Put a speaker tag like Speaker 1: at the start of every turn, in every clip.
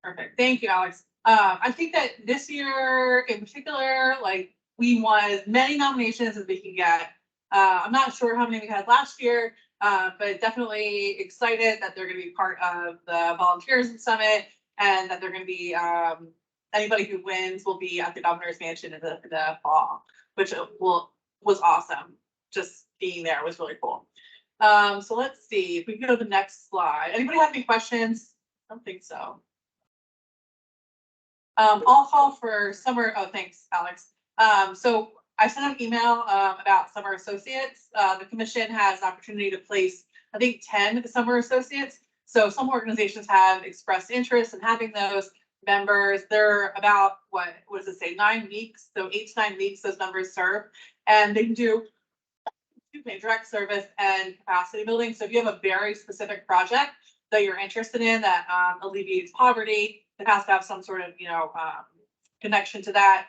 Speaker 1: Perfect. Thank you, Alex. I think that this year in particular, like we want as many nominations as we can get. I'm not sure how many we had last year, but definitely excited that they're going to be part of the Volunteerism Summit and that they're going to be anybody who wins will be at the governor's mansion in the fall, which was awesome. Just being there was really cool. So let's see if we can go to the next slide. Anybody have any questions? I don't think so. I'll call for summer. Oh, thanks, Alex. So I sent an email about summer associates. The commission has an opportunity to place, I think, 10 summer associates. So some organizations have expressed interest in having those members. They're about, what does it say, 9 weeks? So 8 to 9 weeks those members serve. And they can do direct service and capacity building. So if you have a very specific project that you're interested in that alleviates poverty, it has to have some sort of, connection to that.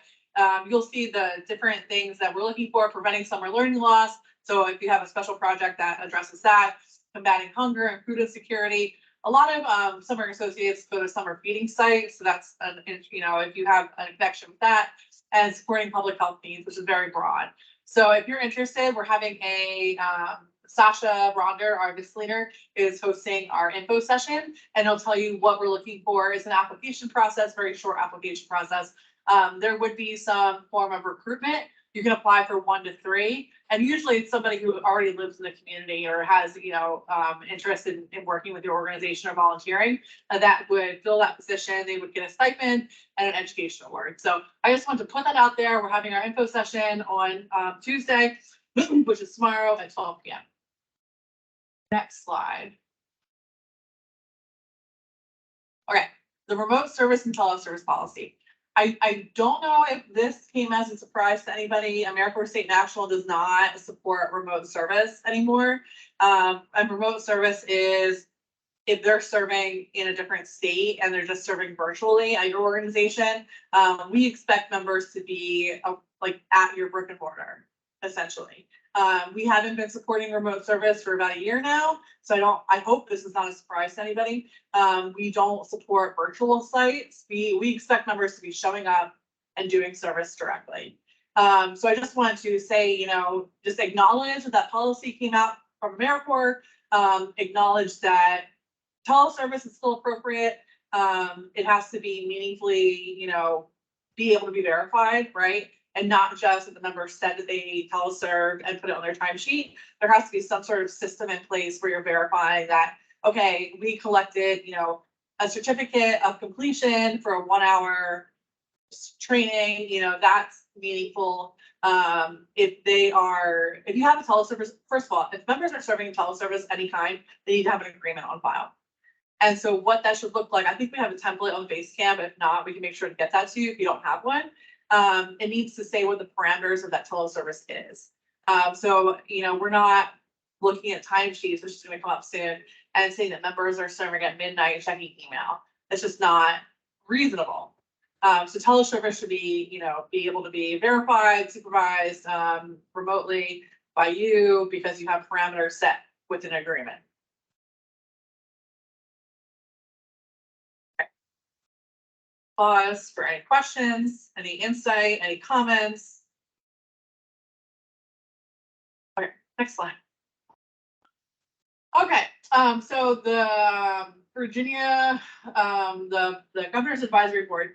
Speaker 1: You'll see the different things that we're looking for: preventing summer learning loss. So if you have a special project that addresses that, combating hunger and food insecurity. A lot of summer associates go to summer feeding sites. So that's, if you have a connection with that, and supporting public health needs, which is very broad. So if you're interested, we're having a Sasha Ronder, our VIS leader, is hosting our info session, and he'll tell you what we're looking for. Is an application process, very short application process. There would be some form of recruitment. You can apply for 1 to 3, and usually it's somebody who already lives in the community or has, interest in working with your organization or volunteering that would fill that position. They would get a stipend and an education award. So I just want to put that out there. We're having our info session on Tuesday, which is tomorrow at 12 p.m. Next slide. Okay, the remote service and teleservice policy. I don't know if this came as a surprise to anybody. AmeriCorps State National does not support remote service anymore. And remote service is if they're serving in a different state and they're just serving virtually at your organization. We expect members to be like at your brick and mortar, essentially. We haven't been supporting remote service for about a year now, so I hope this is not a surprise to anybody. We don't support virtual sites. We expect members to be showing up and doing service directly. So I just wanted to say, just acknowledge that policy came out from AmeriCorps, acknowledge that teleservice is still appropriate. It has to be meaningfully, be able to be verified, right? And not just that the member said that they teleserved and put it on their timesheet. There has to be some sort of system in place where you're verifying that, okay, we collected, a certificate of completion for a 1-hour training, that's meaningful. If you have a teleservice, first of all, if members are serving teleservice any kind, they need to have an agreement on file. And so what that should look like, I think we have a template on Basecamp. If not, we can make sure to get that to you if you don't have one. It needs to say what the parameters of that teleservice is. So, we're not looking at timesheets, which is going to come up soon, and saying that members are serving at midnight and checking email. It's just not reasonable. So teleservice should be, be able to be verified, supervised remotely by you because you have parameters set with an agreement. Pause for any questions, any insight, any comments. Okay, next slide. Okay, so the Virginia, the Governor's Advisory Board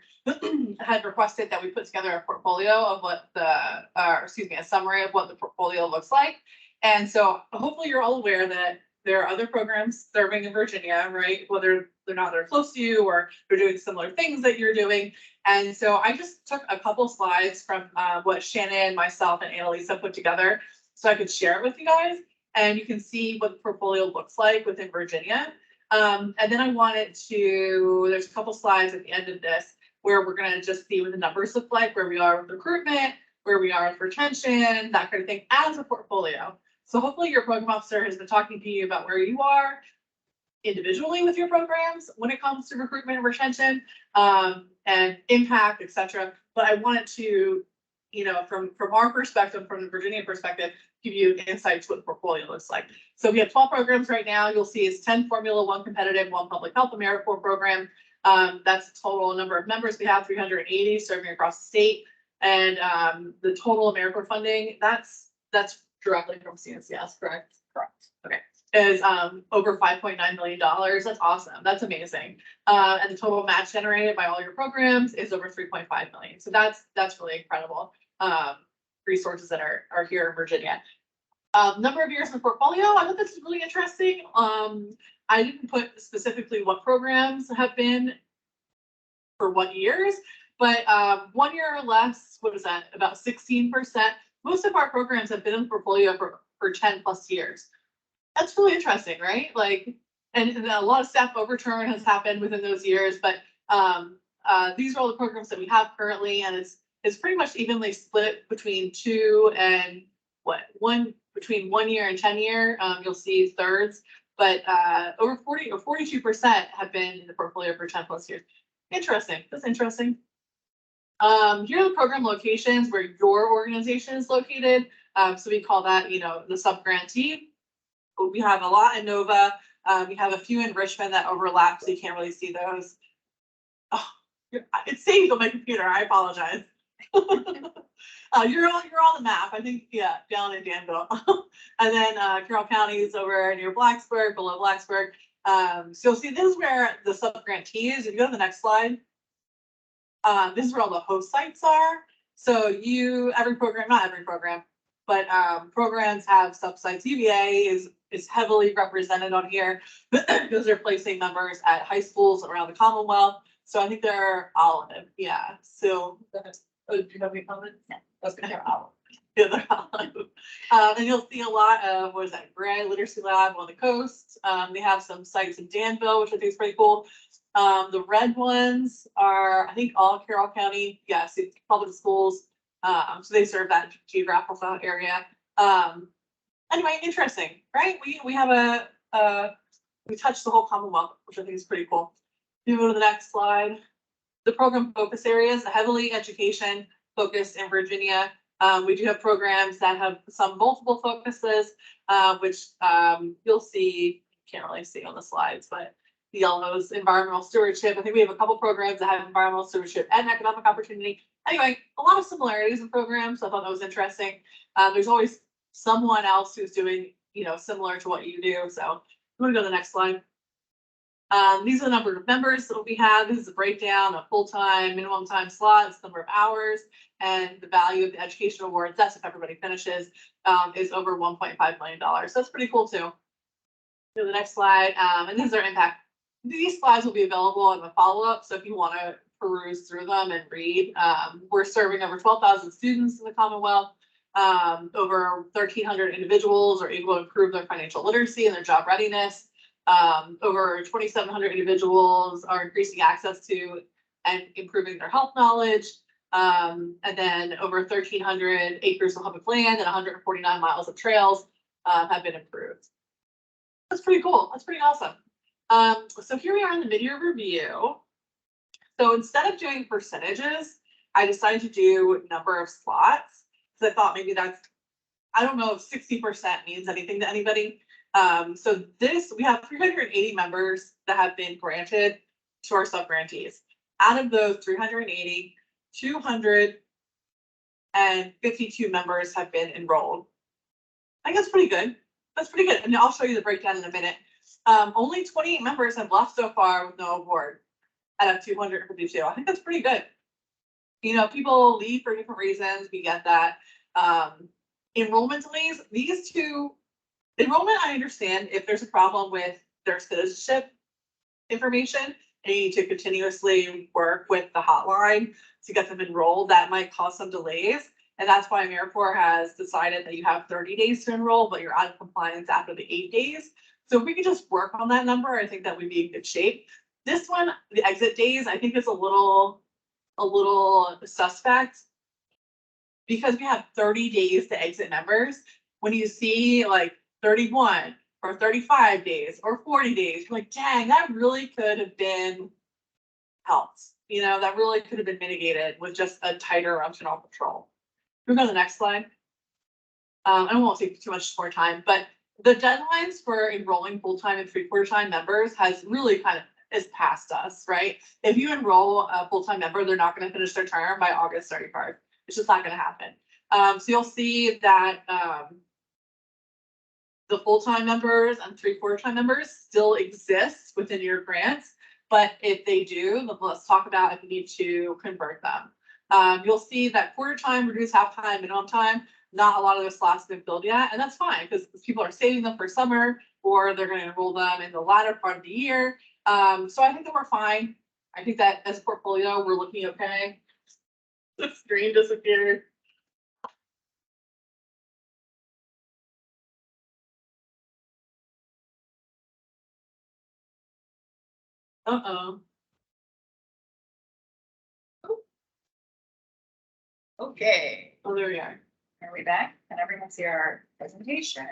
Speaker 1: had requested that we put together a portfolio of what a summary of what the portfolio looks like. And so hopefully you're all aware that there are other programs serving in Virginia, right? Whether they're not there close to you or they're doing similar things that you're doing. And so I just took a couple slides from what Shannon, myself, and Annalisa put together so I could share it with you guys. And you can see what the portfolio looks like within Virginia. And then I wanted to, there's a couple slides at the end of this where we're gonna just see what the numbers look like, where we are with recruitment, where we are with retention, that kind of thing as a portfolio. So hopefully your program officer has been talking to you about where you are individually with your programs when it comes to recruitment and retention and impact, et cetera. But I wanted to, from our perspective, from the Virginia perspective, give you an insight to what the portfolio looks like. So we have 12 programs right now. You'll see it's 10 Formula 1 competitive, 1 public health AmeriCorps program. That's the total number of members. We have 380 serving across the state. And the total AmeriCorps funding, that's directly from CNCS, correct? Correct. Okay. Is over $5.9 million. That's awesome. That's amazing. And the total match generated by all your programs is over 3.5 million. So that's really incredible. Resources that are here in Virginia. Number of years in the portfolio. I thought this is really interesting. I didn't put specifically what programs have been for what years, but 1 year or less, what is that? About 16%. Most of our programs have been in the portfolio for 10 plus years. That's really interesting, right? Like, and a lot of staff overturn has happened within those years, but these are all the programs that we have currently, and it's pretty much evenly split between between 1 year and 10 year. You'll see thirds, but over 40 or 42% have been in the portfolio for 10 plus years. Interesting. That's interesting. Here are the program locations where your organization is located. So we call that, the sub-grantee. We have a lot in Nova. We have a few in Richmond that overlap, so you can't really see those. Oh, it's saved on my computer. I apologize. You're on the map. I think, yeah, down in Danville. And then Carroll County is over near Blacksburg, below Blacksburg. So you'll see this is where the sub-grantee is. If you go to the next slide, this is where all the host sites are. So every program, not every program, but programs have sub-sites. UVA is heavily represented on here because they're placing members at high schools around the Commonwealth. So I think they're Olive. Yeah. So, oh, do you have any comments?
Speaker 2: No.
Speaker 1: That's good. They're Olive. Yeah, they're Olive. And you'll see a lot of, what is that, Gray Literacy Lab on the coast. They have some sites in Danville, which I think is pretty cool. The red ones are, I think, all Carroll County. Yes, it's public schools. So they serve that geographical area. Anyway, interesting, right? We have we touched the whole Commonwealth, which I think is pretty cool. You go to the next slide. The program focus areas, heavily education focused in Virginia. We do have programs that have some multiple focuses, which you'll see, can't really see on the slides, but the yellows, environmental stewardship. I think we have a couple programs that have environmental stewardship and economic opportunity. Anyway, a lot of similarities in programs. So I thought that was interesting. There's always someone else who's doing, similar to what you do. So I'm going to go to the next slide. These are the number of members that we have. This is a breakdown of full-time, minimum time slots, number of hours, and the value of the education awards. That's if everybody finishes, is over $1.5 million. So that's pretty cool too. Go to the next slide. And this is our impact. These slides will be available in the follow-up. So if you want to peruse through them and read, we're serving over 12,000 students in the Commonwealth. Over 1,300 individuals are able to improve their financial literacy and their job readiness. Over 2,700 individuals are increasing access to and improving their health knowledge. And then over 1,300 acres of public land and 149 miles of trails have been improved. That's pretty cool. That's pretty awesome. So here we are in the mid-year review. So instead of doing percentages, I decided to do number of slots. So I thought maybe I don't know if 60% means anything to anybody. So we have 380 members that have been granted to our sub-grantees. Out of those 380, 252 members have been enrolled. I think that's pretty good. That's pretty good. And I'll show you the breakdown in a minute. Only 28 members have left so far with no award out of 252. I think that's pretty good. People leave for different reasons. We get that. Enrollment delays, enrollment, I understand if there's a problem with their citizenship information and you need to continuously work with the hotline to get them enrolled, that might cause some delays. And that's why AmeriCorps has decided that you have 30 days to enroll, but you're out of compliance after the 8 days. So if we could just work on that number, I think that we'd be in good shape. This one, the exit days, I think is a little suspect because we have 30 days to exit members. When you see like 31 or 35 days or 40 days, you're like, dang, that really could have been helped. That really could have been mitigated with just a tighter optional control. We'll go to the next slide. I won't take too much more time, but the deadlines for enrolling full-time and three-quarter time members has really is past us, right? If you enroll a full-time member, they're not gonna finish their term by August 31st. It's just not gonna happen. So you'll see that, the full-time members and 3 quarter-time members still exist within your grants, but if they do, then let's talk about if you need to convert them. You'll see that quarter time, reduced half time, minimum time, not a lot of those slots have been filled yet, and that's fine because people are saving them for summer or they're going to enroll them in the latter part of the year. So I think that we're fine. I think that as a portfolio, we're looking okay. The screen disappeared. Uh-oh.
Speaker 2: Okay,
Speaker 1: Oh, there we are.
Speaker 2: are we back? Can everyone see our presentation?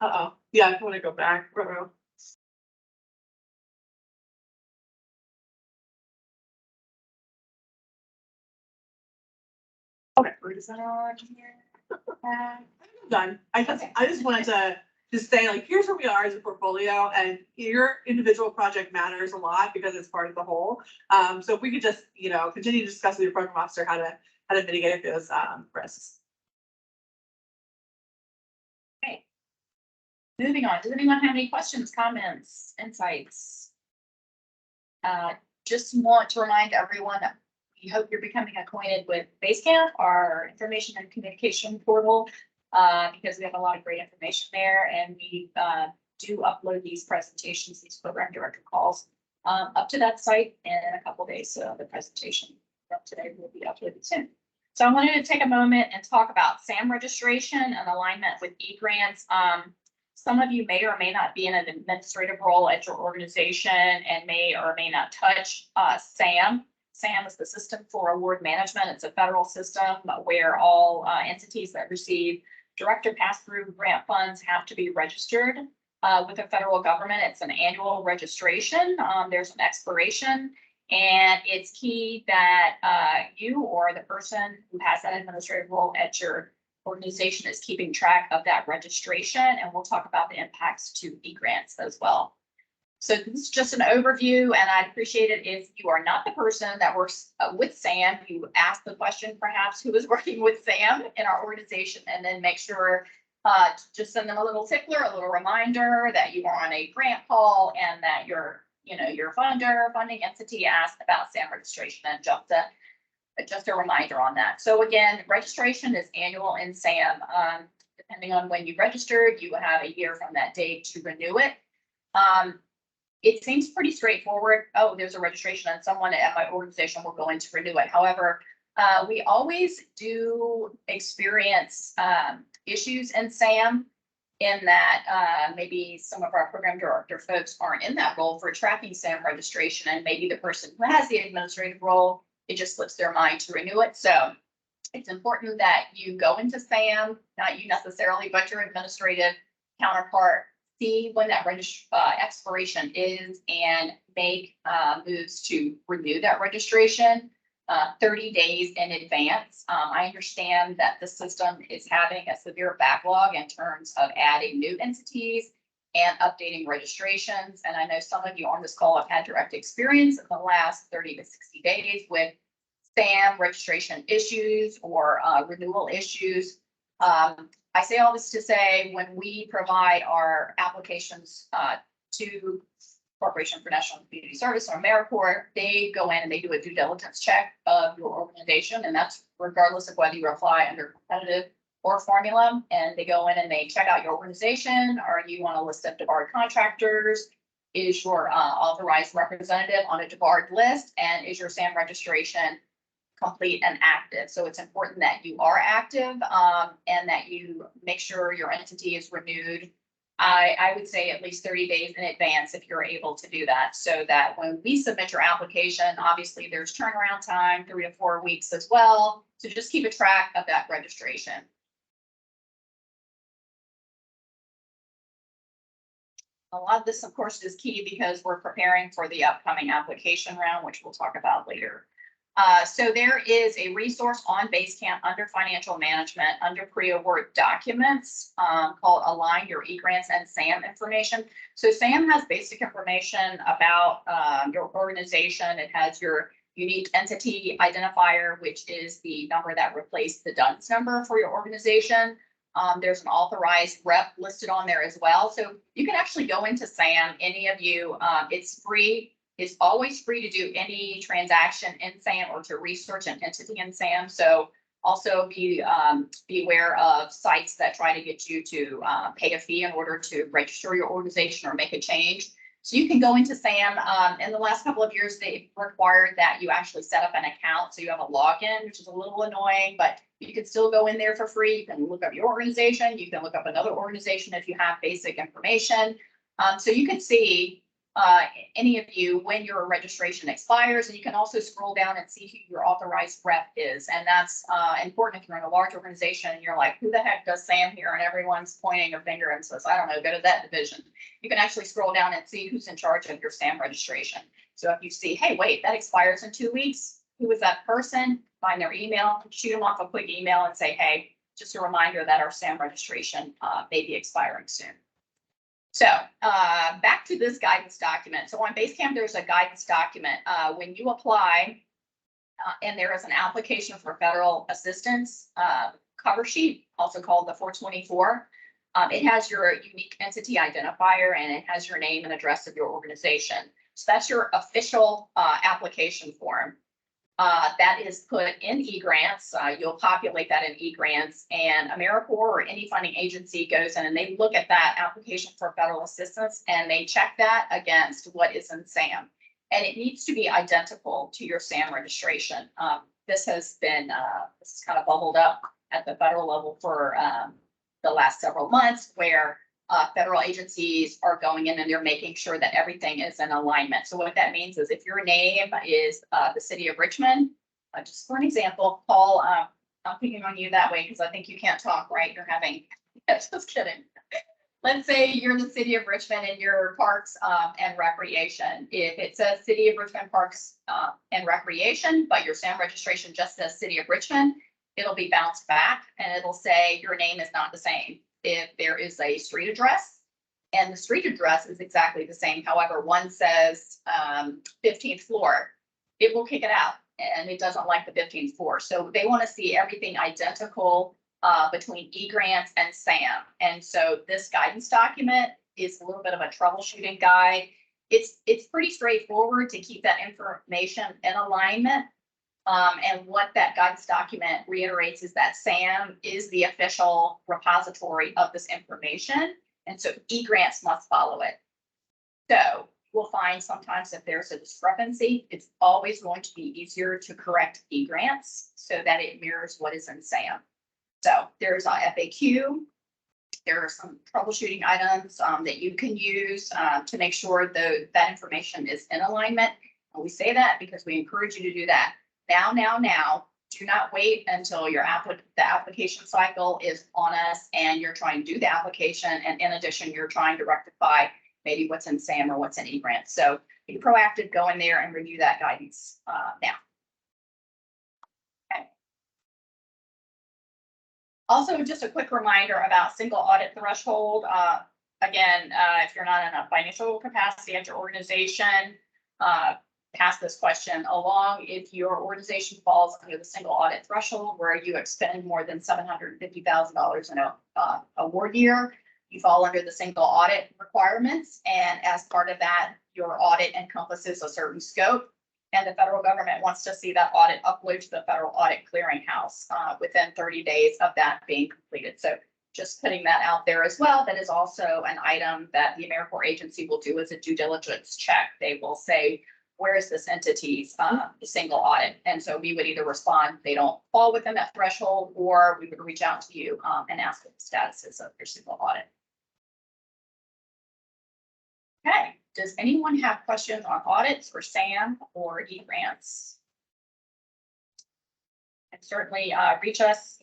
Speaker 1: Uh-oh. Yeah, I want to go back. Uh-oh. Okay,
Speaker 2: Where is that on here?
Speaker 1: I'm done. I just wanted to just say, like, here's where we are as a portfolio, and your individual project matters a lot because it's part of the whole. So if we could just, you know, continue to discuss with your program officer how to mitigate those risks.
Speaker 2: Okay. Moving on, does anyone have any questions, comments, insights? Just want to remind everyone that we hope you're becoming acquainted with Basecamp, our information and communication portal, because we have a lot of great information there, and we do upload these presentations, these program director calls, up to that site in a couple of days. So the presentation from today will be uploaded soon. So I wanted to take a moment and talk about SAM registration and alignment with e-grants. Some of you may or may not be in an administrative role at your organization and may or may not touch SAM. SAM is the System for Award Management. It's a federal system where all entities that receive direct or pass-through grant funds have to be registered with the federal government. It's an annual registration. There's an expiration, and it's key that you or the person who has that administrative role at your organization is keeping track of that registration, and we'll talk about the impacts to e-grants as well. So this is just an overview, and I'd appreciate it if you are not the person that works with SAM, you ask the question perhaps who is working with SAM in our organization, and then make sure to just send them a little tickler, a little reminder that you are on a grant call and that your funding entity asked about SAM registration, and just a reminder on that. So again, registration is annual in SAM. Depending on when you registered, you have a year from that date to renew it. It seems pretty straightforward. Oh, there's a registration and someone at my organization will go in to renew it. However, we always do experience issues in SAM in that maybe some of our program director folks aren't in that role for tracking SAM registration, and maybe the person who has the administrative role, it just slips their mind to renew it. So it's important that you go into SAM, not you necessarily, but your administrative counterpart, see when that expiration is and make moves to renew that registration 30 days in advance. I understand that the system is having a severe backlog in terms of adding new entities and updating registrations. And I know some of you on this call have had direct experience in the last 30 to 60 days with SAM registration issues or renewal issues. I say all this to say when we provide our applications to Corporation for National Community Service or AmeriCorps, they go in and they do a due diligence check of your organization, and that's regardless of whether you apply under competitive or formula. And they go in and they check out your organization. Are you on a list of debarred contractors? Is your authorized representative on a debarred list? And is your SAM registration complete and active? So it's important that you are active and that you make sure your entity is renewed. I would say at least 30 days in advance if you're able to do that, so that when we submit your application, obviously there's turnaround time, 3 to 4 weeks as well. So just keep a track of that registration. A lot of this, of course, is key because we're preparing for the upcoming application round, which we'll talk about later. So there is a resource on Basecamp under financial management, under pre-award documents, called Align Your eGrants and SAM information. So SAM has basic information about your organization. It has your unique entity identifier, which is the number that replaced the DUNS number for your organization. There's an authorized rep listed on there as well. So you can actually go into SAM, any of you, it's free. It's always free to do any transaction in SAM or to research an entity in SAM. So also be aware of sites that try to get you to pay a fee in order to register your organization or make a change. So you can go into SAM. In the last couple of years, they've required that you actually set up an account. So you have a login, which is a little annoying, but you can still go in there for free. You can look up your organization. You can look up another organization if you have basic information. So you can see any of you when your registration expires, and you can also scroll down and see who your authorized rep is. And that's important if you're in a large organization and you're like, who the heck does SAM here? And everyone's pointing a finger and says, I don't know, go to that division. You can actually scroll down and see who's in charge of your SAM registration. So if you see, hey, wait, that expires in 2 weeks. Who is that person? Find their email, shoot them off a quick email and say, hey, just a reminder that our SAM registration may be expiring soon. So back to this guidance document. So on Basecamp, there's a guidance document. When you apply and there is an application for federal assistance cover sheet, also called the 424, it has your unique entity identifier and it has your name and address of your organization. So that's your official application form. That is put in eGrants. You'll populate that in eGrants, and AmeriCorps or any funding agency goes in and they look at that application for federal assistance and they check that against what is in SAM. And it needs to be identical to your SAM registration. This has been, this is kind of bubbled up at the federal level for the last several months, where federal agencies are going in and they're making sure that everything is in alignment. So what that means is if your name is the city of Richmond, just for an example, Paul, I'm picking on you that way because I think you can't talk, right? You're having, just kidding. Let's say you're the city of Richmond and your Parks and Recreation. If it says City of Richmond Parks and Recreation, but your SAM registration just says City of Richmond, it'll be bounced back and it'll say your name is not the same. If there is a street address and the street address is exactly the same, however, one says 15th floor, it will kick it out and it doesn't like the 15th floor. So they want to see everything identical between eGrants and SAM. And so this guidance document is a little bit of a troubleshooting guide. It's pretty straightforward to keep that information in alignment. And what that guidance document reiterates is that SAM is the official repository of this information. And so eGrants must follow it. So we'll find sometimes if there's a discrepancy, it's always going to be easier to correct eGrants so that it mirrors what is in SAM. So there's a FAQ. There are some troubleshooting items that you can use to make sure that information is in alignment. And we say that because we encourage you to do that. Now, do not wait until your the application cycle is on us and you're trying to do the application. And in addition, you're trying to rectify maybe what's in SAM or what's in eGrants. So be proactive, go in there and review that guidance now. Okay. Also, just a quick reminder about single audit threshold. Again, if you're not in a financial capacity at your organization, pass this question along. If your organization falls under the single audit threshold where you expend more than $750,000 in a award year, you fall under the single audit requirements. And as part of that, your audit encompasses a certain scope. And the federal government wants to see that audit upload to the Federal Audit Clearinghouse within 30 days of that being completed. So just putting that out there as well. That is also an item that the AmeriCorps agency will do as a due diligence check. They will say, where is this entity's single audit? And so we would either respond, they don't fall within that threshold, or we would reach out to you and ask what the status is of your single audit. Okay, does anyone have questions on audits or SAM or eGrants? And certainly reach us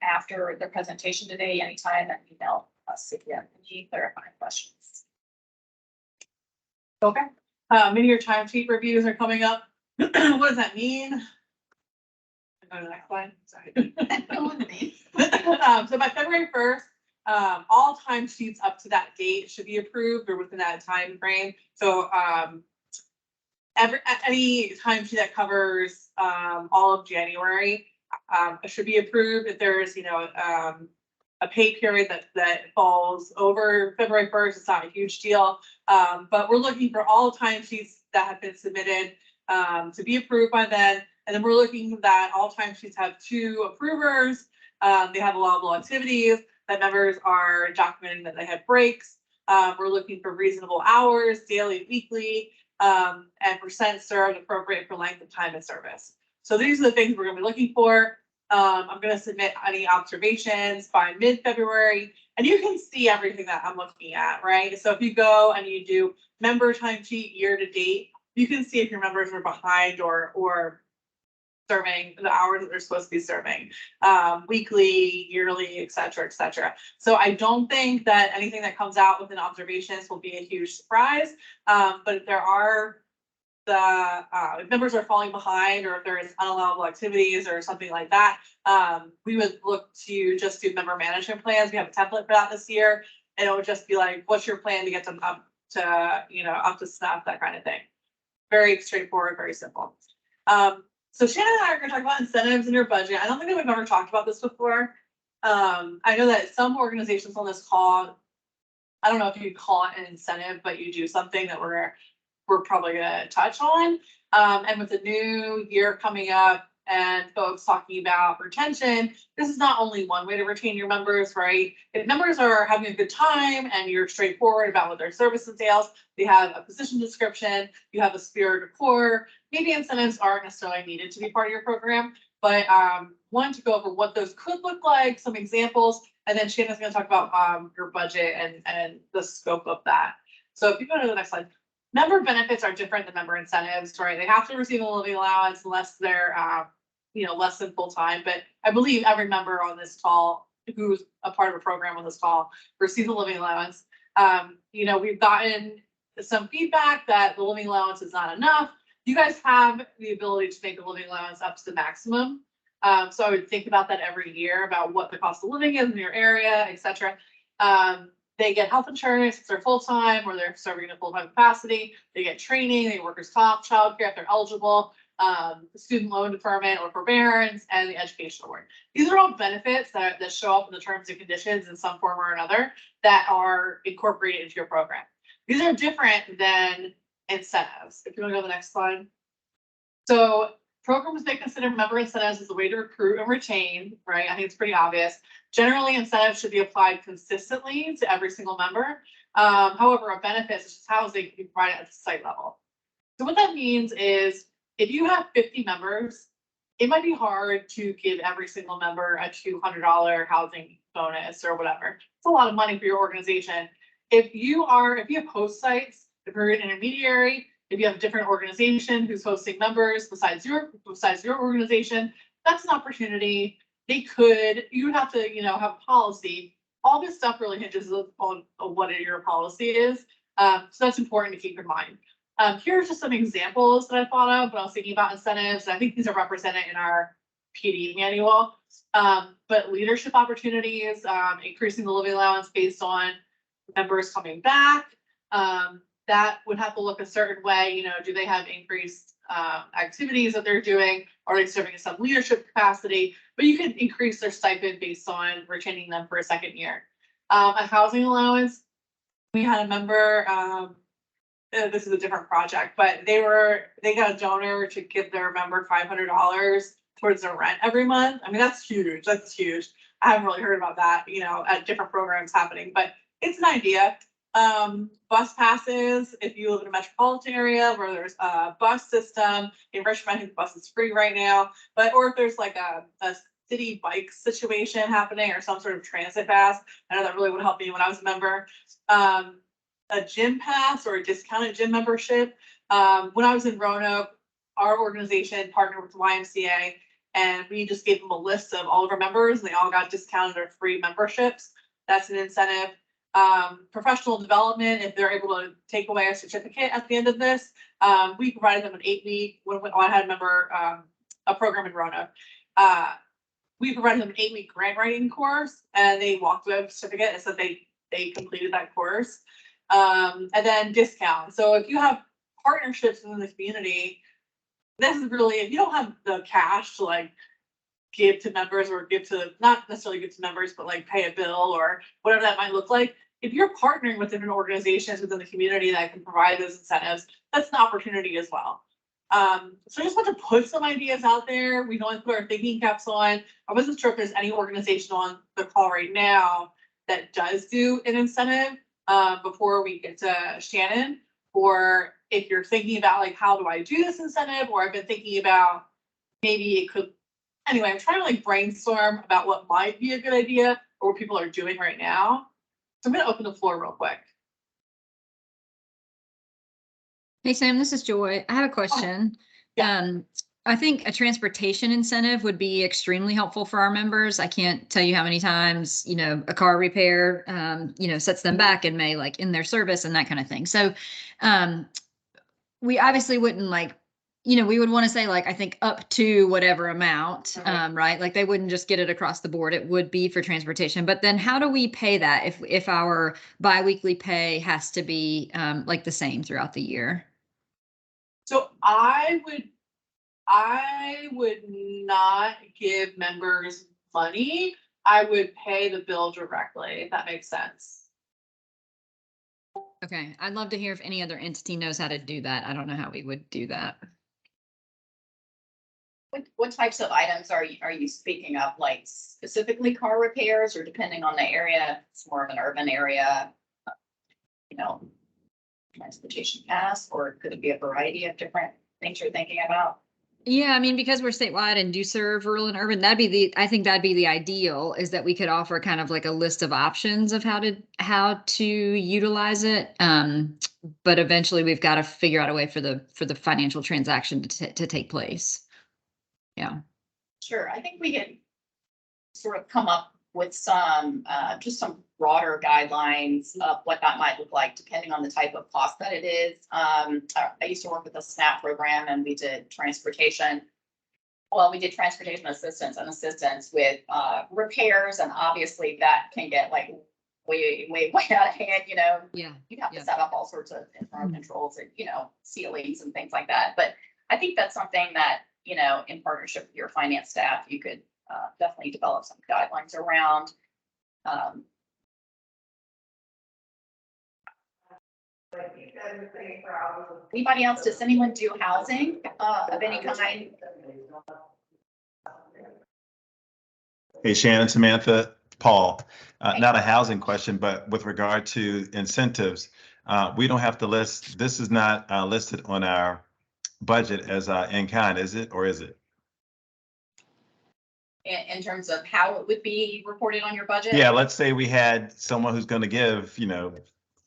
Speaker 2: after the presentation today, anytime, and email us if you have any clarifying questions.
Speaker 1: Okay. Many of your timesheet reviews are coming up. What does that mean? Go to the next slide. Sorry.
Speaker 2: Go with me.
Speaker 1: So by February 1st, all timesheets up to that date should be approved or within that time frame. So any timesheet that covers all of January should be approved. If there's a pay period that falls over February 1st, it's not a huge deal. But we're looking for all timesheets that have been submitted to be approved by then. And then we're looking that all timesheets have 2 approvers. They have allowable activities, that members are documenting that they have breaks. We're looking for reasonable hours, daily, weekly, and percent served appropriate for length of time of service. So these are the things we're going to be looking for. I'm going to submit any observations by mid-February, and you can see everything that I'm looking at, right? So if you go and you do member timesheet year to date, you can see if your members are behind or serving the hours that they're supposed to be serving, weekly, yearly, et cetera, et cetera. So I don't think that anything that comes out within observations will be a huge surprise. But if there are if members are falling behind, or if there is unallowable activities or something like that, we would look to just do member management plans. We have a template for that this year, and it would just be like, what's your plan to get them up to, up to snuff, that kind of thing. Very straightforward, very simple. So Shannon and I are going to talk about incentives in your budget. I don't think that we've ever talked about this before. I know that some organizations on this call, I don't know if you call it an incentive, but you do something that we're probably going to touch on. And with the new year coming up and folks talking about retention, this is not only one way to retain your members, right? If members are having a good time and you're straightforward about what their service entails, they have a position description, you have a spirit of core, maybe incentives aren't necessarily needed to be part of your program, but wanted to go over what those could look like, some examples, and then Shannon's going to talk about your budget and the scope of that. So if you go to the next slide. Member benefits are different than member incentives, right? They have to receive a living allowance unless they're, less than full time. But I believe every member on this call who's a part of a program on this call receives a living allowance. We've gotten some feedback that the living allowance is not enough. You guys have the ability to make the living allowance up to the maximum. So I would think about that every year about what the cost of living is in your area, et cetera. They get health insurance if they're full-time or they're serving in a full-time capacity. They get training, they get workers' comp, childcare if they're eligible, the student loan deferment or forbearance, and the education award. These are all benefits that show up in the terms and conditions in some form or another that are incorporated into your program. These are different than incentives. If you want to go to the next slide. So programs may consider member incentives as a way to recruit and retain, right? I think it's pretty obvious. Generally, incentives should be applied consistently to every single member. However, a benefit such as housing can be provided at the site level. So what that means is if you have 50 members, it might be hard to give every single member a $200 housing bonus or whatever. It's a lot of money for your organization. If you have host sites, if you're an intermediary, if you have a different organization who's hosting members besides your organization, that's an opportunity. You would have to, have a policy. All this stuff really hinges on what your policy is. So that's important to keep in mind. Here's just some examples that I thought of when I was thinking about incentives. I think these are represented in our PD manual. But leadership opportunities, increasing the living allowance based on members coming back. That would have to look a certain way. Do they have increased activities that they're doing? Are they serving in some leadership capacity? But you can increase their stipend based on retaining them for a second year. A housing allowance. We had a member, this is a different project, but they got a donor to give their member $500 towards their rent every month. I mean, that's huge. That's huge. I haven't really heard about that, at different programs happening, but it's an idea. Bus passes, if you live in a metropolitan area where there's a bus system, in Richmond, I think the bus is free right now, or if there's like a city bike situation happening or some sort of transit pass, I know that really would help me when I was a member. A gym pass or a discounted gym membership. When I was in Roanoke, our organization partnered with the YMCA, and we just gave them a list of all of our members, and they all got discounted or free memberships. That's an incentive. Professional development, if they're able to take away a certificate at the end of this, we provided them an 8-week. When I had a member, a program in Roanoke, we provided them an 8-week grant writing course, and they walked away with a certificate and said they completed that course. And then discount. So if you have partnerships within the community, this is really, if you don't have the cash to like give to members or give to, not necessarily give to members, but like pay a bill or whatever that might look like. If you're partnering with different organizations within the community that can provide those incentives, that's an opportunity as well. So I just want to put some ideas out there. We don't put our thinking caps on. I wasn't sure if there's any organization on the call right now that does do an incentive before we get to Shannon, or if you're thinking about like, how do I do this incentive? Or I've been thinking about maybe it could, anyway, I'm trying to like brainstorm about what might be a good idea or what people are doing right now. So I'm gonna open the floor real quick.
Speaker 3: Hey, Sam, this is Joy. I have a question.
Speaker 1: Yeah.
Speaker 3: I think a transportation incentive would be extremely helpful for our members. I can't tell you how many times, a car repair, sets them back and may like in their service and that kind of thing. So, we obviously wouldn't we would want to say I think up to whatever amount, right? Like they wouldn't just get it across the board. It would be for transportation. But then how do we pay that if our biweekly pay has to be the same throughout the year?
Speaker 1: So I would not give members money. I would pay the bill directly, if that makes sense.
Speaker 3: Okay, I'd love to hear if any other entity knows how to do that. I don't know how we would do that.
Speaker 2: What types of items are you speaking of, like specifically car repairs, or depending on the area, it's more of an urban area, transportation pass, or could it be a variety of different things you're thinking about?
Speaker 3: Yeah, I mean, because we're statewide and do serve rural and urban, I think that'd be the ideal, is that we could offer kind of like a list of options of how to utilize it. But eventually we've got to figure out a way for the financial transaction to take place. Yeah.
Speaker 2: Sure. I think we could sort of come up with some, just some broader guidelines of what that might look like, depending on the type of cost that it is. I used to work with the SNAP program, and we did transportation. Well, we did transportation assistance with repairs, and obviously that can get like way out of hand.
Speaker 3: Yeah.
Speaker 2: You have to set up all sorts of internal controls and ceilings and things like that. But I think that's something that in partnership with your finance staff, you could definitely develop some guidelines around. Anybody else? Does anyone do housing of any kind?
Speaker 4: Hey, Shannon, Samantha, Paul, not a housing question, but with regard to incentives, we don't have to list, this is not listed on our budget as in kind, is it, or is it?
Speaker 2: In terms of how it would be reported on your budget?
Speaker 4: Yeah, let's say we had someone who's going to give,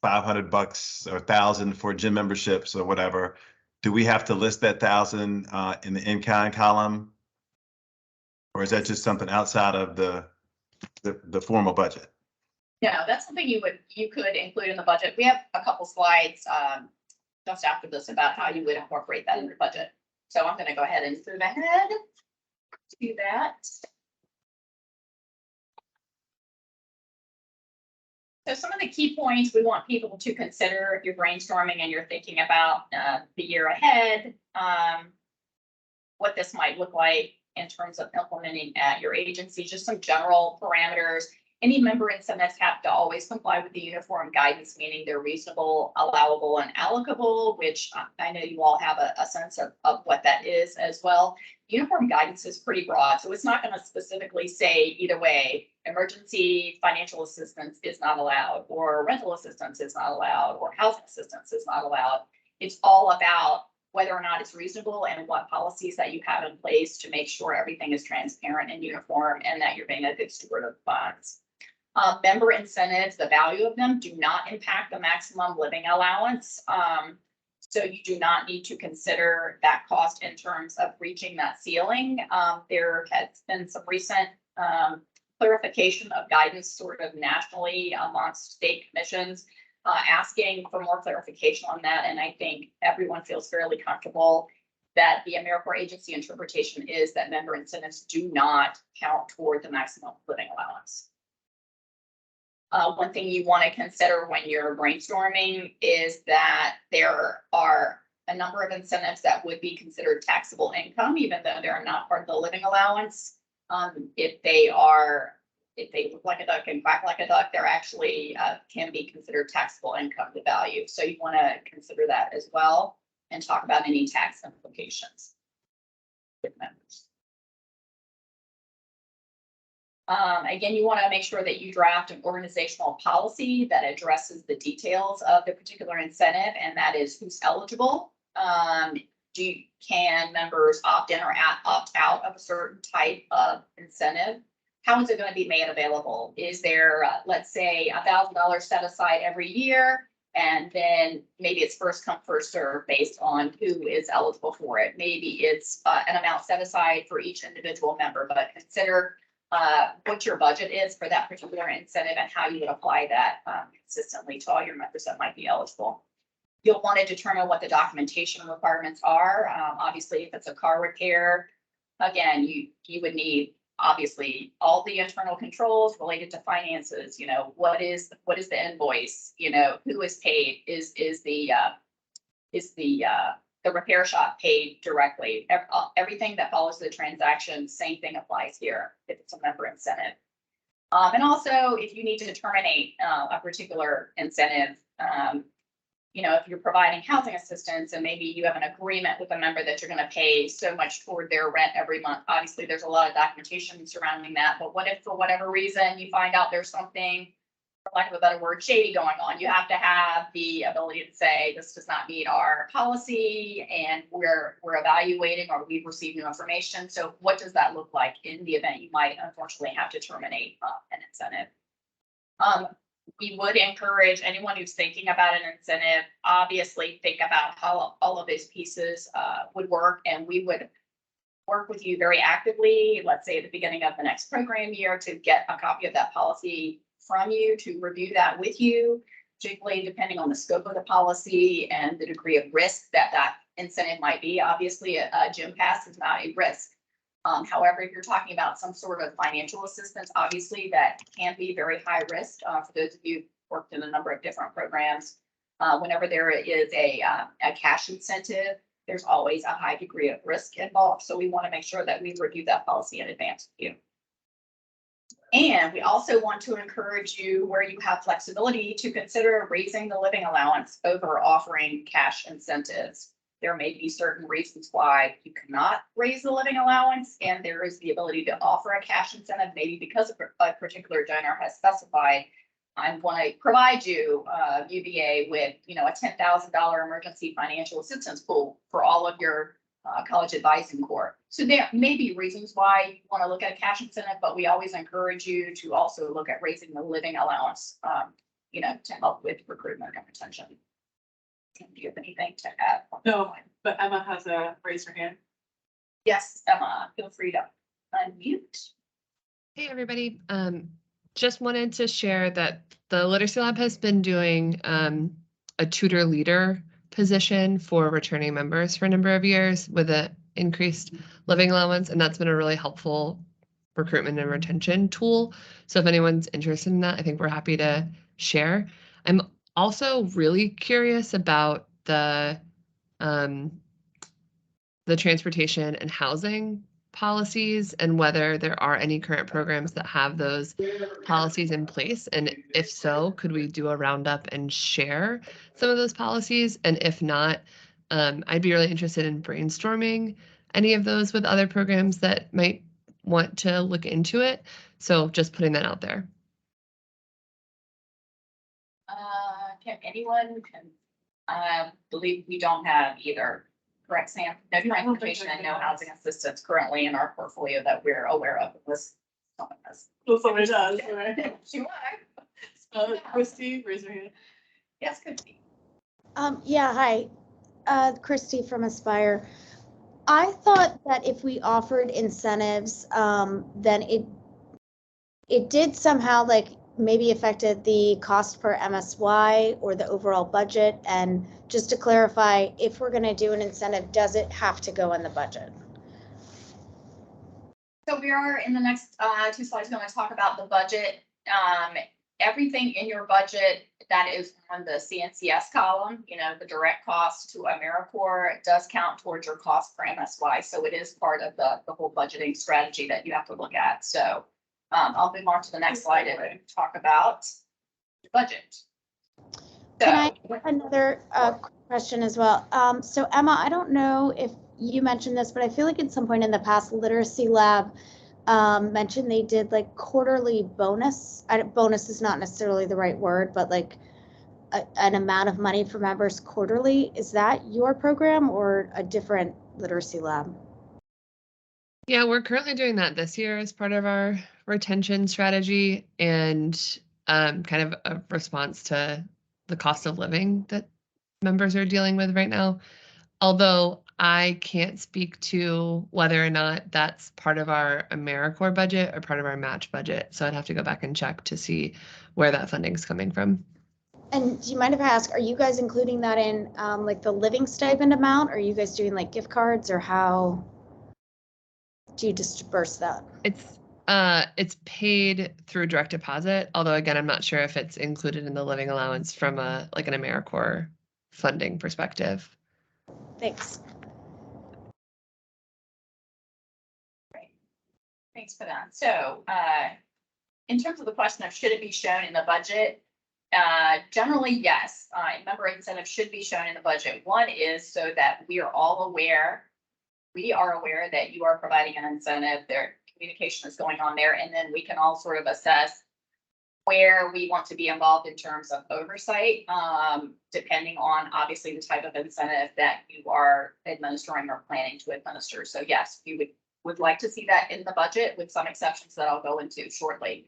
Speaker 4: $500 or 1,000 for gym memberships or whatever. Do we have to list that 1,000 in the in-kind column? Or is that just something outside of the formal budget?
Speaker 2: No, that's something you could include in the budget. We have a couple slides just after this about how you would incorporate that in your budget. So I'm going to go ahead and move ahead to that. So some of the key points we want people to consider if you're brainstorming and you're thinking about the year ahead, what this might look like in terms of implementing at your agency, just some general parameters. Any member incentives have to always comply with the uniform guidance, meaning they're reasonable, allowable, and allocable, which I know you all have a sense of what that is as well. Uniform guidance is pretty broad, so it's not going to specifically say either way, emergency financial assistance is not allowed, or rental assistance is not allowed, or housing assistance is not allowed. It's all about whether or not it's reasonable and what policies that you have in place to make sure everything is transparent and uniform and that you're being a good steward of funds. Member incentives, the value of them do not impact the maximum living allowance. So you do not need to consider that cost in terms of reaching that ceiling. There has been some recent clarification of guidance sort of nationally amongst state commissions asking for more clarification on that. And I think everyone feels fairly comfortable that the AmeriCorps agency interpretation is that member incentives do not count toward the maximum living allowance. One thing you want to consider when you're brainstorming is that there are a number of incentives that would be considered taxable income, even though they're not part of the living allowance. If they look like a duck and quack like a duck, they're actually can be considered taxable income to value. So you want to consider that as well and talk about any tax implications with members. Again, you want to make sure that you draft an organizational policy that addresses the details of the particular incentive, and that is who's eligible. Can members opt in or opt out of a certain type of incentive? How is it going to be made available? Is there, let's say, $1,000 set aside every year, and then maybe it's first come, first serve based on who is eligible for it? Maybe it's an amount set aside for each individual member, but consider what your budget is for that particular incentive and how you would apply that consistently to all your members that might be eligible. You'll want to determine what the documentation requirements are. Obviously, if it's a car repair, again, you would need obviously all the internal controls related to finances. You know, what is the invoice? You know, who is paid? Is the repair shop paid directly? Everything that follows the transaction, same thing applies here if it's a member incentive. And also, if you need to terminate a particular incentive, you know, if you're providing housing assistance and maybe you have an agreement with a member that you're going to pay so much toward their rent every month, obviously there's a lot of documentation surrounding that. But what if for whatever reason you find out there's something, for lack of a better word, shady going on? You have to have the ability to say this does not meet our policy and we're evaluating, or we've received new information. So what does that look like in the event you might unfortunately have to terminate an incentive? We would encourage anyone who's thinking about an incentive, obviously think about how all of those pieces would work, and we would work with you very actively, let's say at the beginning of the next program year, to get a copy of that policy from you, to review that with you, particularly depending on the scope of the policy and the degree of risk that that incentive might be. Obviously, a gym pass is not a risk. However, if you're talking about some sort of financial assistance, obviously that can be very high risk. For those of you who've worked in a number of different programs, whenever there is a cash incentive, there's always a high degree of risk involved. So we want to make sure that we review that policy in advance with you. And we also want to encourage you, where you have flexibility, to consider raising the living allowance over offering cash incentives. There may be certain reasons why you cannot raise the living allowance, and there is the ability to offer a cash incentive, maybe because a particular donor has specified, I want to provide you, UVA, with, you know, a $10,000 emergency financial assistance pool for all of your college advising corps. So there may be reasons why you want to look at a cash incentive, but we always encourage you to also look at raising the living allowance, you know, to help with recruitment and retention. Do you have anything to add?
Speaker 1: No, but Emma has raised her hand.
Speaker 2: Yes, Emma, feel free to unmute.
Speaker 5: Hey, everybody. Just wanted to share that the Literacy Lab has been doing a tutor leader position for returning members for a number of years with an increased living allowance, and that's been a really helpful recruitment and retention tool. So if anyone's interested in that, I think we're happy to share. I'm also really curious about the transportation and housing policies and whether there are any current programs that have those policies in place. And if so, could we do a roundup and share some of those policies? And if not, I'd be really interested in brainstorming any of those with other programs that might want to look into it. So just putting that out there.
Speaker 2: Can anyone, I believe we don't have either, correct, Sam? No transportation and no housing assistance currently in our portfolio that we're aware of, unless someone has.
Speaker 1: Well, somebody does, right?
Speaker 2: She might.
Speaker 1: Christy, raise your hand.
Speaker 2: Yes, could be.
Speaker 6: Yeah, hi, Christy from Aspire. I thought that if we offered incentives, then it did somehow, like, maybe affected the cost per MSY or the overall budget? And just to clarify, if we're going to do an incentive, does it have to go in the budget?
Speaker 2: So we are in the next 2 slides going to talk about the budget. Everything in your budget that is on the CNCS column, the direct cost to AmeriCorps does count towards your cost per MSY. So it is part of the whole budgeting strategy that you have to look at. So I'll move on to the next slide and talk about the budget.
Speaker 6: Can I have another question as well? So Emma, I don't know if you mentioned this, but I feel like at some point in the past, Literacy Lab mentioned they did like quarterly bonus. Bonus is not necessarily the right word, but like an amount of money for members quarterly. Is that your program or a different Literacy Lab?
Speaker 5: Yeah, we're currently doing that this year as part of our retention strategy and kind of a response to the cost of living that members are dealing with right now. Although I can't speak to whether or not that's part of our AmeriCorps budget or part of our match budget. So I'd have to go back and check to see where that funding is coming from.
Speaker 6: And do you mind if I ask, are you guys including that in like the living stipend amount? Or are you guys doing like gift cards, or how do you disperse that?
Speaker 5: It's paid through direct deposit. Although again, I'm not sure if it's included in the living allowance from an AmeriCorps funding perspective.
Speaker 6: Thanks.
Speaker 2: Great. Thanks for that. So in terms of the question of should it be shown in the budget, generally, yes. Member incentives should be shown in the budget. One is so that we are aware that you are providing an incentive, their communication is going on there, and then we can all sort of assess where we want to be involved in terms of oversight, depending on obviously the type of incentive that you are administering or planning to administer. So yes, we would like to see that in the budget with some exceptions that I'll go into shortly.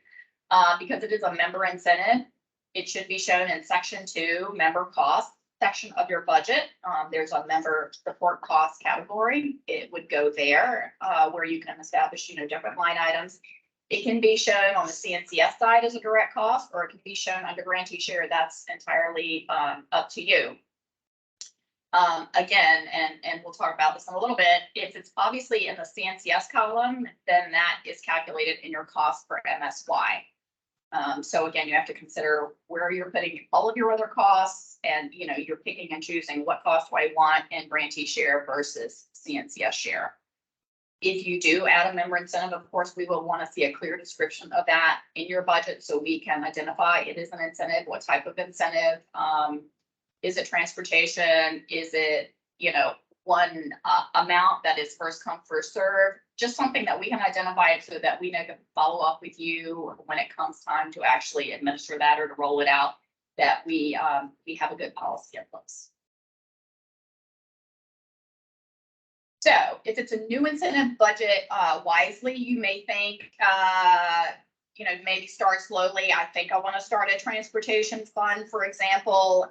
Speaker 2: Because it is a member incentive, it should be shown in section 2, member cost section of your budget. There's a member support cost category. It would go there where you can establish, different line items. It can be shown on the CNCS side as a direct cost, or it can be shown under grantee share. That's entirely up to you. Again, and we'll talk about this in a little bit. If it's obviously in the CNCS column, then that is calculated in your cost per MSY. So again, you have to consider where you're putting all of your other costs, and you're picking and choosing what cost do I want in grantee share versus CNCS share. If you do add a member incentive, of course, we will want to see a clear description of that in your budget so we can identify it is an incentive, what type of incentive. Is it transportation? Is it, one amount that is first come, first serve? Just something that we can identify it so that we know to follow up with you when it comes time to actually administer that or to roll it out, that we have a good policy in place. So if it's a new incentive, budget wisely. You may think, maybe start slowly. I think I want to start a transportation fund, for example.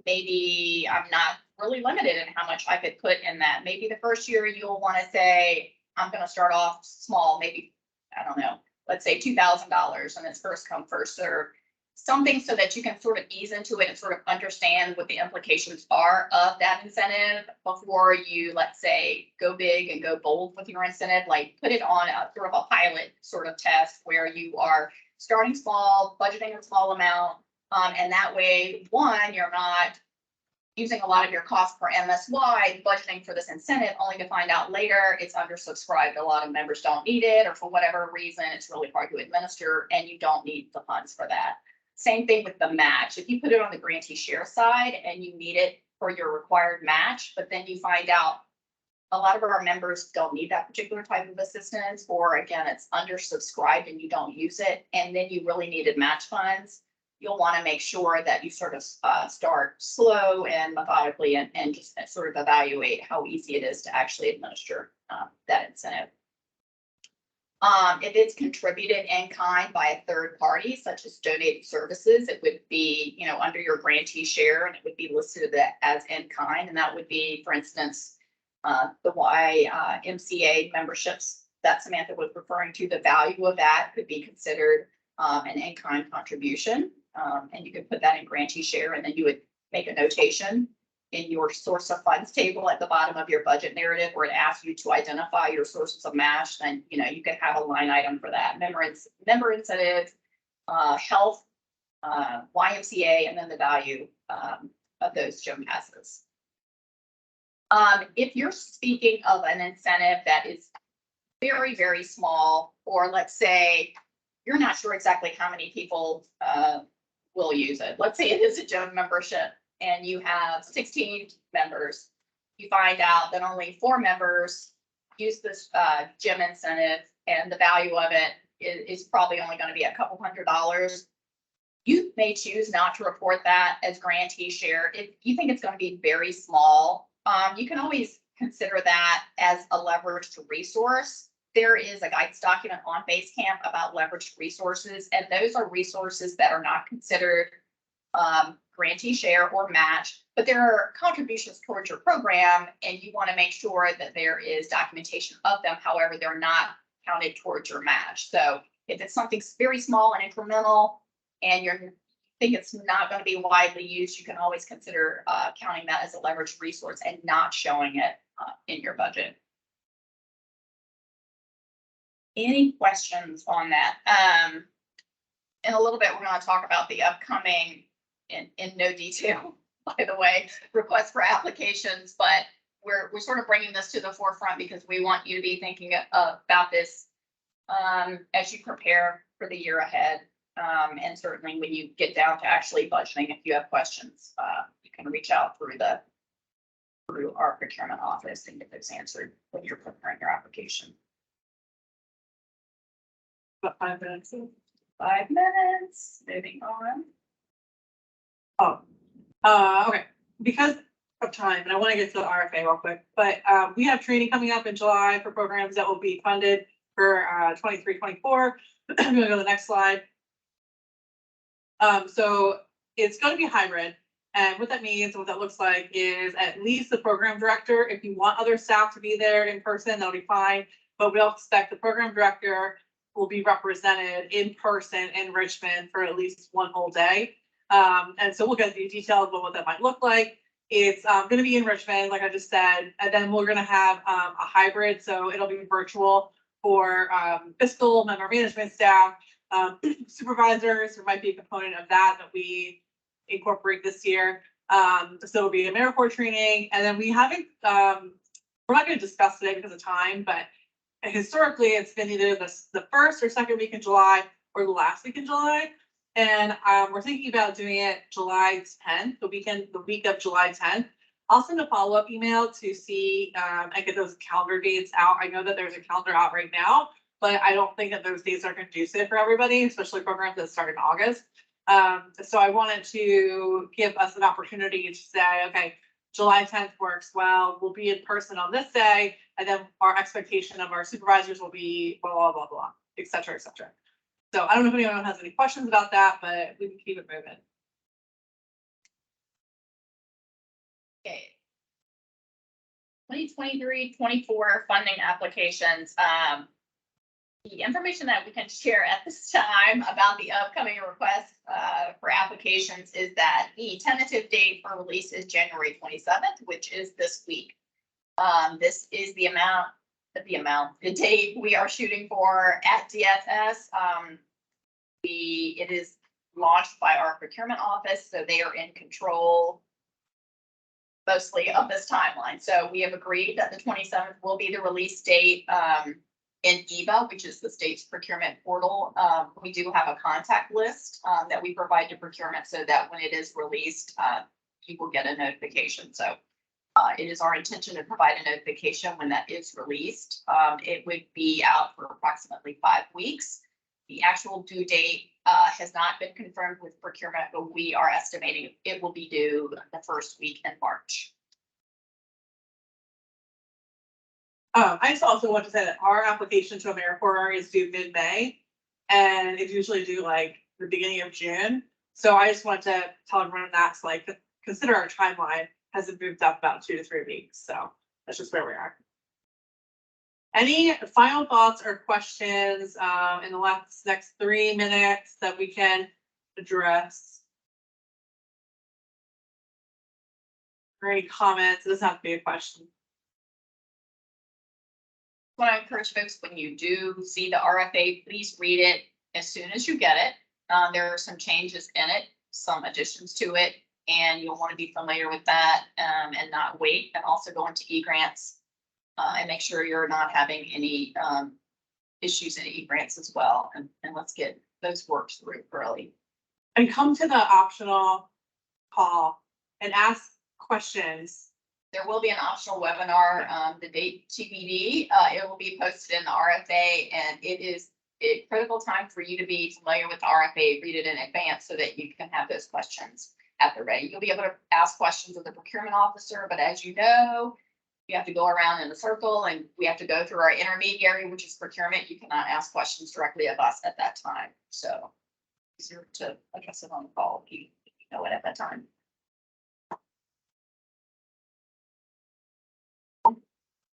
Speaker 2: Maybe I'm not really limited in how much I could put in that. Maybe the first year you'll want to say, I'm going to start off small, maybe, I don't know, let's say $2,000, and it's first come, first serve. Something so that you can sort of ease into it and sort of understand what the implications are of that incentive before you, let's say, go big and go bold with your incentive. Like put it on a sort of a pilot sort of test where you are starting small, budgeting a small amount, and that way, one, you're not using a lot of your cost per MSY, budgeting for this incentive, only to find out later it's undersubscribed. A lot of members don't need it, or for whatever reason, it's really hard to administer, and you don't need the funds for that. Same thing with the match. If you put it on the grantee share side and you need it for your required match, but then you find out a lot of our members don't need that particular type of assistance, or again, it's undersubscribed and you don't use it, and then you really needed match funds, you'll want to make sure that you sort of start slow and methodically and just sort of evaluate how easy it is to actually administer that incentive. If it's contributed in kind by a third party, such as donated services, it would be, under your grantee share, and it would be listed as in kind. And that would be, for instance, the YMCA memberships that Samantha was referring to. The value of that could be considered an in-kind contribution. And you could put that in grantee share, and then you would make a notation in your source of funds table at the bottom of your budget narrative, where it asks you to identify your sources of match. Then, you know, you could have a line item for that. Member incentives, health, YMCA, and then the value of those gym passes. If you're speaking of an incentive that is very, very small, or let's say you're not sure exactly how many people will use it. Let's say it is a gym membership and you have 16 members. You find out that only 4 members use this gym incentive, and the value of it is probably only going to be a couple $100. You may choose not to report that as grantee share. If you think it's going to be very small, you can always consider that as a leveraged resource. There is a guidance document on Basecamp about leveraged resources, and those are resources that are not considered grantee share or match, but there are contributions towards your program, and you want to make sure that there is documentation of them. However, they're not counted towards your match. So if it's something very small and incremental, and you think it's not going to be widely used, you can always consider counting that as a leveraged resource and not showing it in your budget. Any questions on that? In a little bit, we're going to talk about the upcoming, in no detail, by the way, requests for applications, but we're sort of bringing this to the forefront because we want you to be thinking about this as you prepare for the year ahead. And certainly when you get down to actually budgeting, if you have questions, you can reach out through our procurement office and get those answered when you're preparing your application.
Speaker 1: About 5 minutes.
Speaker 2: 5 minutes, moving on.
Speaker 1: Okay, because of time, and I want to get to the RFA real quick, but we have training coming up in July for programs that will be funded for 23-24. I'm gonna go to the next slide. So it's going to be hybrid, and what that means, what that looks like, is at least the program director. If you want other staff to be there in person, that'll be fine, but we'll expect the program director will be represented in person in Richmond for at least one whole day. And so we'll get the details about what that might look like. It's going to be in Richmond, like I just said, and then we're going to have a hybrid, so it'll be virtual for fiscal, member management staff, supervisors. There might be a component of that we incorporate this year. So it'll be AmeriCorps training, and then we haven't, we're not going to discuss today because of time, but historically it's been either the first or second week in July or the last week in July. And we're thinking about doing it July 10th, the week of July 10th. I'll send a follow-up email to see and get those calendar dates out. I know that there's a calendar out right now, but I don't think that those dates are conducive for everybody, especially programs that start in August. So I wanted to give us an opportunity to say, okay, July 10th works well. We'll be in person on this day, and then our expectation of our supervisors will be blah, blah, blah, blah, et cetera, et cetera. So I don't know if anyone has any questions about that, but we can keep it moving.
Speaker 2: Okay. 2023-24 funding applications. The information that we can share at this time about the upcoming requests for applications is that the tentative date for release is January 27th, which is this week. This is the date we are shooting for at DSS. It is launched by our procurement office, so they are in control mostly of this timeline. So we have agreed that the 27th will be the release date in EVA, which is the state's procurement portal. We do have a contact list that we provide to procurement so that when it is released, you will get a notification. So it is our intention to provide a notification when that is released. It would be out for approximately 5 weeks. The actual due date has not been confirmed with procurement, but we are estimating it will be due the first week in March.
Speaker 1: I just also want to say that our application to AmeriCorps is due mid-May, and it's usually due like the beginning of June. So I just want to tell everyone that's like, consider our timeline has moved up about 2 to 3 weeks. So that's just where we are. Any final thoughts or questions in the next 3 minutes that we can address? Or any comments? It doesn't have to be a question.
Speaker 2: What I encourage folks, when you do see the RFA, please read it as soon as you get it. There are some changes in it, some additions to it, and you'll want to be familiar with that and not wait, and also go into e-grants and make sure you're not having any issues in e-grants as well. And let's get those worked through early.
Speaker 1: And come to the optional call and ask questions.
Speaker 2: There will be an optional webinar, the date TBD. It will be posted in the RFA, and it is a critical time for you to be familiar with the RFA, read it in advance so that you can have those questions at the ready. You'll be able to ask questions of the procurement officer, but as you know, you have to go around in a circle and we have to go through our intermediary, which is procurement. You cannot ask questions directly of us at that time. So easier to address it on the call if you know it at that time.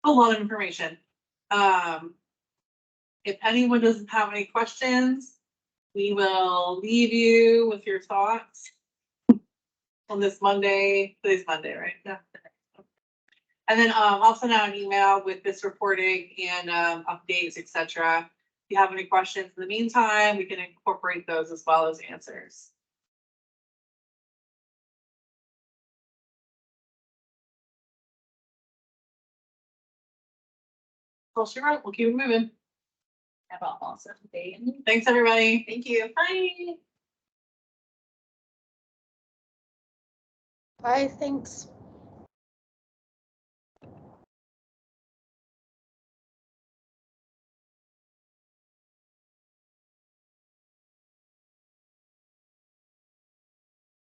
Speaker 1: A lot of information. If anyone doesn't have any questions, we will leave you with your thoughts on this Monday. Today's Monday, right? Yeah. And then I'll send out an email with this reporting and updates, etc. If you have any questions in the meantime, we can incorporate those as well as answers. Well, sure, we'll keep it moving.
Speaker 2: Have an awesome day.
Speaker 1: Thanks, everybody.
Speaker 2: Thank you.
Speaker 1: Bye.
Speaker 6: Bye, thanks.